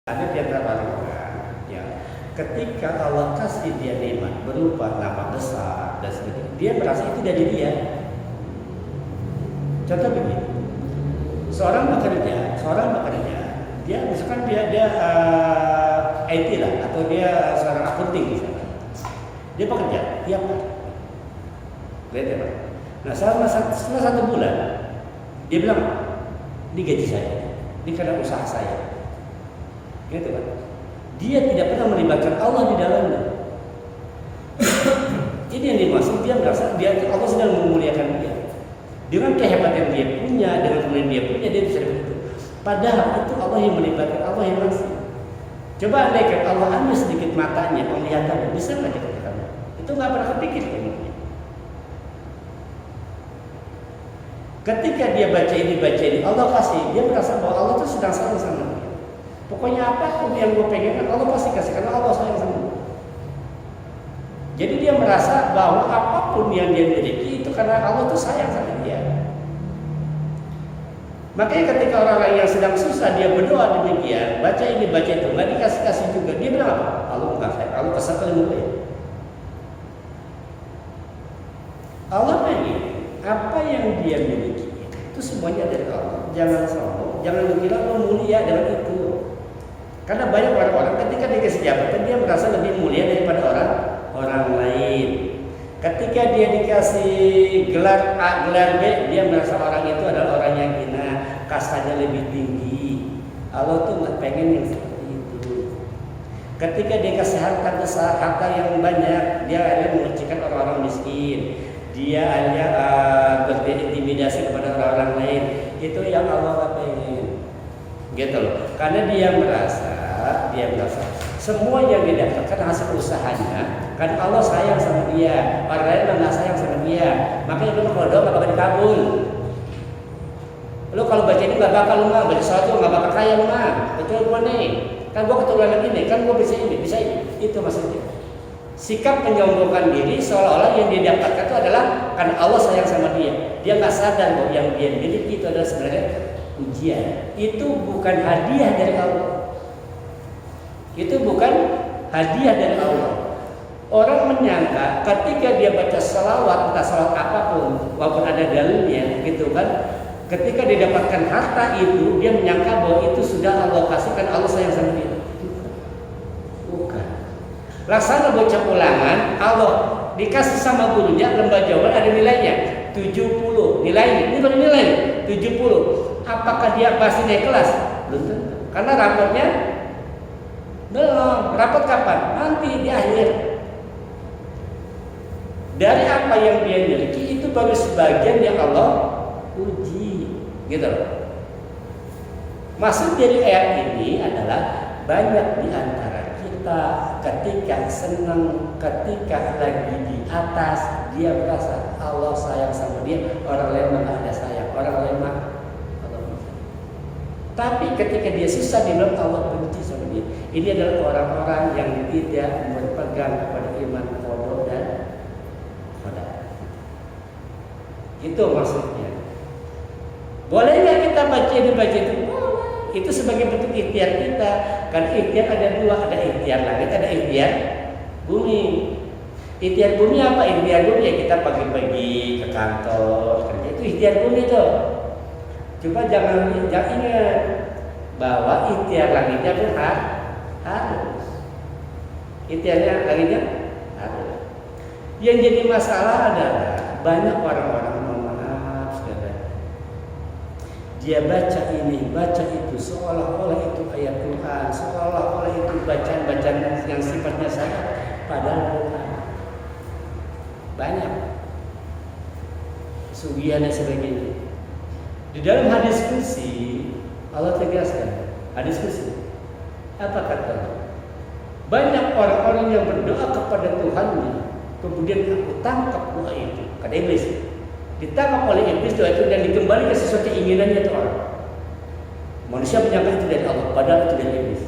Ada di antara orang ya, ketika Allah kasih dia nikmat berupa nama besar dan sebagainya, dia merasa itu dari dia. Contoh begini, seorang bekerja, dia misalkan dia IT lah, atau dia seorang akunting misalnya, dia bekerja tiap hari, lihat ya Pak. Nah setelah 1 bulan, dia bilang, ini gaji saya, ini karena usaha saya. Gitu kan? Dia tidak pernah melibatkan Allah di dalamnya. Ini yang dimaksud, dia merasa Allah sedang memuliakan dia. Dengan kehebatan dia punya, dengan kemuliaan dia punya, dia bisa begitu. Padahal itu Allah yang melibatkan, Allah yang ngasih. Coba andaikan Allah ambil sedikit matanya, penglihatannya, bisa nggak kita katakan? Itu nggak pernah kepikir kayaknya. Ketika dia baca ini, Allah kasih, dia merasa bahwa Allah itu sedang sayang sama dia. Pokoknya apapun yang gue pengen, Allah pasti kasih, karena Allah sayang sama dia. Jadi dia merasa bahwa apapun yang dia miliki itu karena Allah itu sayang sama dia. Makanya ketika orang-orang yang sedang susah dia berdoa demikian, baca ini baca itu, nggak dikasih juga, dia bilang apa? Allah nggak sayang, Allah kesal kali mulia. Allah pengen apa yang dia miliki itu semuanya dari Allah. Jangan sombong, jangan mengira lo mulia dengan itu. Karena banyak orang-orang ketika dikasih jabatan dia merasa lebih mulia daripada orang lain. Ketika dia dikasih gelar A, gelar B, dia merasa orang itu adalah orang yang hina, kastanya lebih tinggi. Allah tuh nggak pengen yang seperti itu. Ketika dia kasih harta besar, harta yang banyak, dia akhirnya mengucilkan orang-orang miskin. Dia hanya berintimidasi kepada orang-orang lain. Itu yang Allah nggak pengen. Gitu loh. Karena dia merasa semua yang dia dapatkan hasil usahanya, kan Allah sayang sama dia, orang lain nggak sayang sama dia. Makanya lu kalau doa nggak bakal dikabul. Lu kalau baca ini nggak bakal lu mah, baca salat nggak bakal kaya lu mah. Betul gua nih, kan gua keturunan ini, kan gua bisa ini. Itu maksudnya. Sikap menyombongkan diri seolah-olah yang dia dapatkan itu adalah karena Allah sayang sama dia. Dia nggak sadar bahwa yang dia miliki itu adalah sebenarnya ujian. Itu bukan hadiah dari Allah. Itu bukan hadiah dari Allah. Orang menyangka ketika dia baca salawat, entah salawat apapun, walaupun ada dalilnya, gitu kan, ketika dia dapatkan harta itu, dia menyangka bahwa itu sudah Allah kasihkan, Allah sayang sama dia. Bukan. Laksana bocah ulangan, Allah dikasih sama gurunya lembar jawaban ada nilainya 70 nilainya. Ini baru nilai 70. Apakah dia pasti naik kelas? Belum tentu. Karena rapotnya belum. Rapot kapan? Nanti di akhir. Dari apa yang dia miliki itu baru sebagian yang Allah uji. Gitu loh. Maksud dari ayat ini adalah banyak di antara kita ketika senang, ketika lagi di atas, dia merasa Allah sayang sama dia, orang lain mah ada sayang, orang lain mah Allah benci. Tapi ketika dia susah, dia bilang Allah benci sama dia. Ini adalah orang-orang yang tidak berpegang kepada iman qadha dan qadar. Itu maksudnya. Boleh nggak kita baca itu? Itu sebagai bentuk ikhtiar kita. Kan ikhtiar ada dua, ada ikhtiar langit, ada ikhtiar bumi. Ikhtiar bumi apa? Ikhtiar bumi ya kita pagi-pagi ke kantor kerja, itu ikhtiar bumi tuh. Coba jangan ingat bahwa ikhtiar langitnya pun harus. Ikhtiarnya langitnya harus. Yang jadi masalah adalah banyak orang-orang, dia baca ini, baca itu, seolah-olah itu ayat Tuhan, seolah-olah itu bacaan-bacaan yang sifatnya syariat, padahal bukan. Banyak sugihan dan sebagainya. Di dalam hadis kursi Allah tegaskan, hadis kursi apa kata? Banyak orang-orang yang berdoa kepada Tuhannya, kemudian aku tangkap doa itu, kata iblis. Ditangkap oleh iblis doa itu dan dikembalikan sesuatu keinginannya itu orang. Manusia menyangka itu dari Allah, padahal itu dari iblis.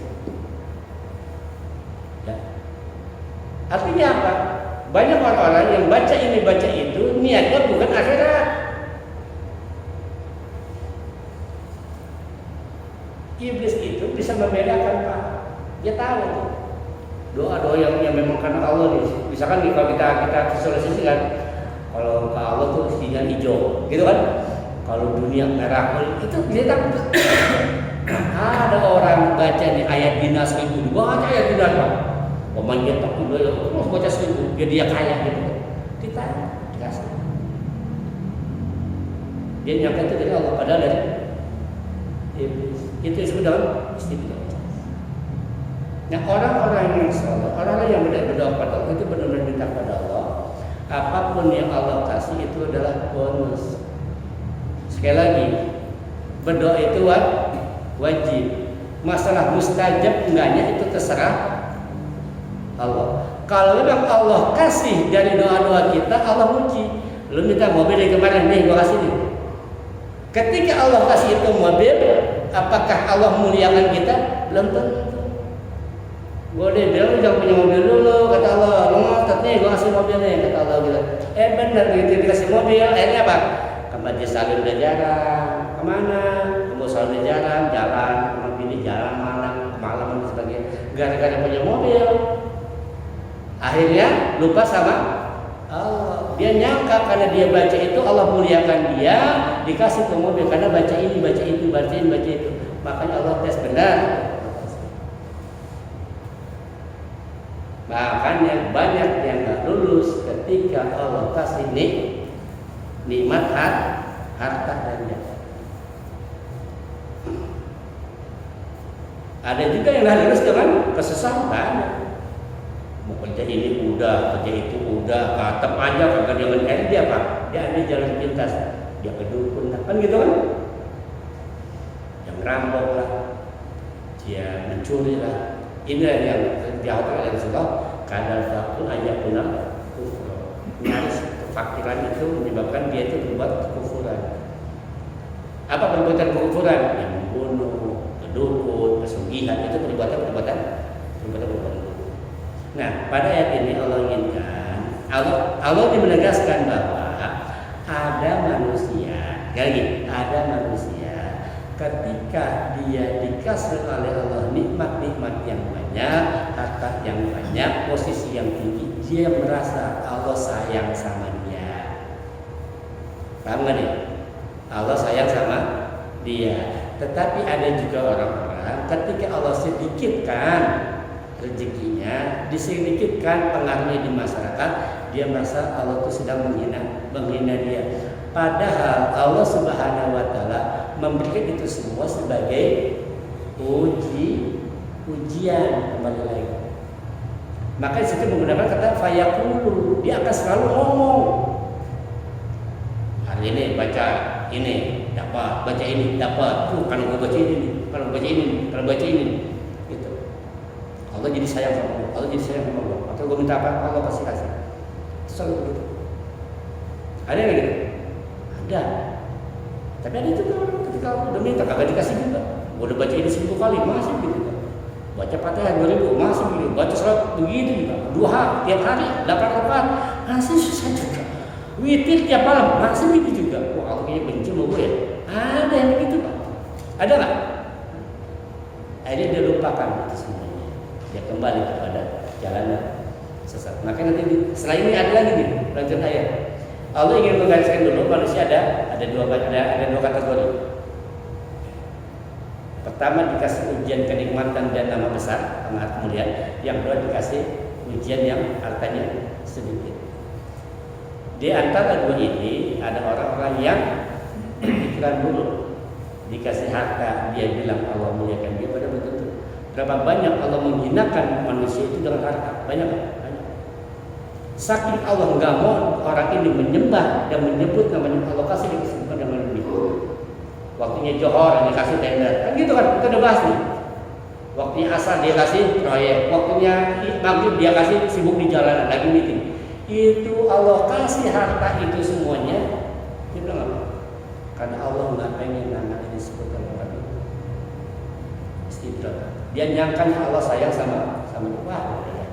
Ya. Artinya apa? Banyak orang-orang yang baca ini baca itu niatnya bukan akhirat. Iblis itu bisa bisa membedakan Pak. Dia tahu tuh. Doa-doa yang memang karena Allah nih. Misalkan nih kalau kita visualisasikan, kalau ke Allah tuh isinya hijau, gitu kan? Kalau dunia merah, itu dia tahu. Ada orang baca nih ayat dinas 1000, baca ayat dinas Pak. Pemainnya tak udah terus baca 1000, dia kaya gitu. Kita dikasih. Dia nyangka itu dari Allah, padahal dari iblis. Itu disebut dalam istiqlal. Nah orang-orang yang salah, orang-orang yang berdoa pada Allah itu benar-benar minta pada Allah. Apapun yang Allah kasih itu adalah bonus. Sekali lagi, berdoa itu wajib. Masalah mustajab enggaknya itu terserah Allah. Kalau memang Allah kasih dari doa-doa kita, Allah uji. Lu minta mobil dari kemarin nih, gua kasih nih. Ketika Allah kasih itu mobil, apakah Allah muliakan kita? Belum tentu. Boleh bilang jangan punya mobil dulu, kata Allah. Lu ngotot nih, gua kasih mobil nih, kata Allah gitu. Benar begitu dikasih mobil, akhirnya apa? Ke Majlis Salim udah jarang, kemana? Ke Musola udah jarang, jalan, ini jalan malam dan sebagainya. Gara-gara punya mobil, akhirnya lupa sama Allah. Dia nyangka karena dia baca itu Allah muliakan dia, dikasih ke mobil karena baca ini, baca itu, baca ini, baca itu. Makanya Allah tes benar. Makanya banyak yang gak lulus ketika Allah kasih nikmat harta dan jasa. Ada juga yang gak lulus dengan kesesatan. Mau kerja ini udah, kerja itu udah, tetap aja kagak dengan dia Pak. Dia ambil jalan pintas, dia ke dukun, kan gitu kan? Yang rampok lah, dia mencuri lah. Inilah yang diatur oleh Rasulullah. Kadal fakir aja punah kufur. Nyaris kefakiran itu menyebabkan dia itu berbuat kekufuran. Apa perbuatan kekufuran? Yang membunuh, kedukun, pesugihan, itu perbuatan. Nah, pada ayat ini Allah inginkan, Allah menegaskan bahwa ada manusia, ada manusia ketika dia dikasih oleh Allah nikmat-nikmat yang banyak, harta yang banyak, posisi yang tinggi, dia merasa Allah sayang sama dia. Paham gak nih? Allah sayang sama dia. Tetapi ada juga orang-orang ketika Allah sedikitkan rezekinya, disedikitkan pengaruhnya di masyarakat, dia merasa Allah itu sedang menghina dia. Padahal Allah Subhanahu wa taala memberikan itu semua sebagai ujian kembali lagi. Maka di situ menggunakan kata fayaqulu, dia akan selalu ngomong. Hari ini baca ini dapat, baca ini dapat. Kalau gue baca ini, kalau baca ini, kalau baca ini, gitu. Allah jadi sayang sama gue, Allah jadi sayang sama gue. Atau gue minta apa, Allah pasti kasih. Selalu begitu. Ada yang gitu? Ada. Tapi ada itu kan ketika udah minta kagak dikasih juga. Gue udah baca ini 1000 kali masih gitu kan. Baca Fatihah 2000 masih begitu. Baca salat begitu juga. 2 hari tiap hari 8 rakaat masih susah juga. Witir tiap malam masih begitu juga. Wah, Allah kayaknya benci sama gue ya. Ada yang begitu Pak. Ada nggak? Akhirnya dia lupakan itu semuanya. Dia kembali kepada jalan sesat. Maka nanti setelah ini ada lagi nih lanjut ayat. Allah ingin menggariskan dulu manusia ada dua kategori. Pertama dikasih ujian kenikmatan dan nama besar, sangat kemudian yang kedua dikasih ujian yang hartanya sedikit. Di antara dua ini ada orang-orang yang pikiran dulu dikasih harta dia bilang Allah muliakan dia, pada betul. Berapa banyak Allah menghinakan manusia itu dengan harta? Banyak. Saking Allah nggak mau orang ini menyembah dan menyebut namanya Allah, kasih dia kesibukan dengan itu. Waktunya johor dikasih tenda, kan gitu kan? Kita udah bahas nih. Waktunya asar dia kasih proyek, waktunya maghrib dia kasih sibuk di jalanan lagi meeting. Itu Allah kasih harta itu semuanya. Dia bilang apa? Karena Allah nggak pengen anak ini disebutkan orang itu. Istidrak. Dia nyangkanya Allah sayang sama wah ya.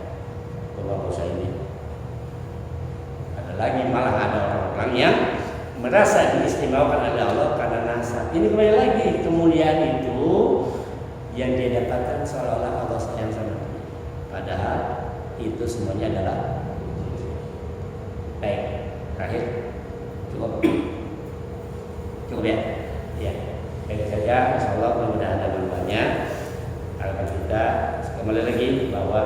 Bapak saya ini. Lagi malah ada orang-orang yang merasa diistimewakan oleh Allah karena nasab. Ini kembali lagi kemuliaan itu yang dia dapatkan seolah-olah Allah sayang sama dia. Padahal itu semuanya adalah baik. Terakhir, cukup ya. Ya, baik saja. Insyaallah mudah-mudahan ada manfaatnya. Harapan kita kembali lagi bahwa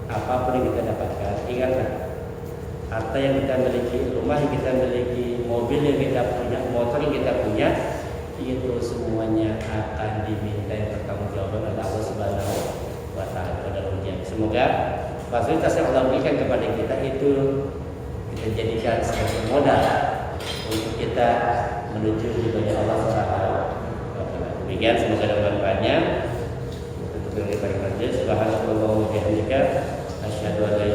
apapun yang kita dapatkan, ingatlah harta yang kita miliki, rumah yang kita miliki, mobil yang kita punya, motor yang kita punya, itu semuanya akan diminta pertanggungjawaban oleh Allah Subhanahu wa Ta'ala pada ujian. Semoga fasilitas yang Allah berikan kepada kita itu kita jadikan sebagai modal untuk kita menuju ridhonya Allah Subhanahu wa Ta'ala. Demikian, semoga ada manfaatnya. Untuk yang kita kerja, subhanallah wa bihamdika, asyhadu an la